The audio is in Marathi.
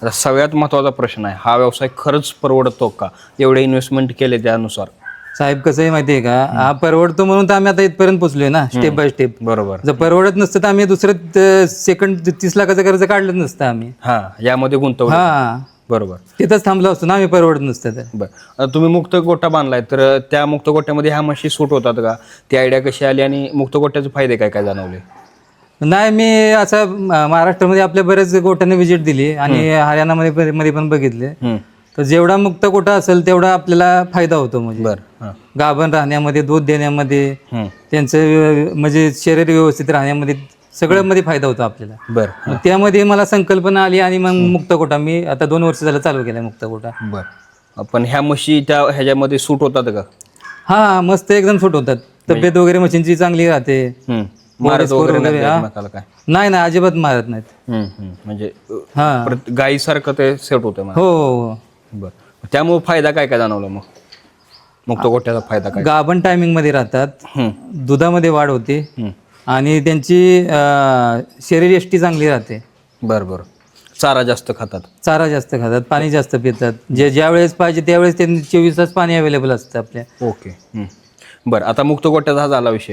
आता सगळ्यात महत्त्वाचा प्रश्न आहे, हा व्यवसाय खरंच परवडतो का? एवढे इन्व्हेस्टमेंट केले त्यानुसार. साहेब कसं आहे माहिती आहे का, हा परवडतो म्हणून तर आम्ही आता इथपर्यंत पोहोचलोय ना, स्टेप बाय स्टेप. बरोबर. जर परवडत नसतं तर आम्ही दुसरं सेकंड 30 लाखाचं कर्ज काढलंच नसतं आम्ही. हा, यामध्ये गुंतवणूक. हा, बरोबर. तिथंच थांबलो असतो ना आम्ही, परवडत नसतं तर. बरं, आता तुम्ही मुक्त गोठा बांधलाय, तर त्या मुक्त गोठ्यामध्ये ह्या म्हशी सूट होतात का? ती आयडिया कशी आली आणि मुक्त गोठ्याचे फायदे काय काय जाणवले? नाही, मी असं महाराष्ट्रामध्ये आपल्या बऱ्याच गोट्यांना व्हिजिट दिली आणि हरियाणामध्ये पण बघितले. तर जेवढा मुक्त गोठा असेल तेवढा आपल्याला फायदा होतो. म्हणजे बरं. गाभण राहण्यामध्ये, दूध देण्यामध्ये, त्यांचं म्हणजे शरीर व्यवस्थित राहण्यामध्ये, सगळं मध्ये फायदा होतो आपल्याला. बरं. मग त्यामध्ये मला संकल्पना आली आणि मग मुक्त गोठा मी आता 2 वर्ष झालं चालू केलाय मुक्त गोठा. बरं, पण ह्या म्हशी त्या ह्याच्यामध्ये सूट होतात का? हा, मस्त एकदम सूट होतात. तब्येत वगैरे मशीनची चांगली राहते. मारत वगैरे वगैरे, नाही हा. एकमेकाला काय? नाही ना, अजिबात मारत नाहीत. म्हणजे हा, गायीसारखं ते सेट होतं मला. हो. बरं, त्यामुळे फायदा काय काय जाणवला मग? मुक्त गोठ्याचा फायदा काय? गाभण टायमिंग मध्ये राहतात, दुधामध्ये वाढ होते आणि त्यांची शरीर यष्टी चांगली राहते. बरं. चारा जास्त खातात. चारा जास्त खातात, पाणी जास्त पितात. ज्या वेळेस पाहिजे त्यावेळेस त्यांनी 24 तास पाणी अवेलेबल असतं आपल्या. ओके. बरं, आता मुक्त गोठ्याचा हा झाला विषय.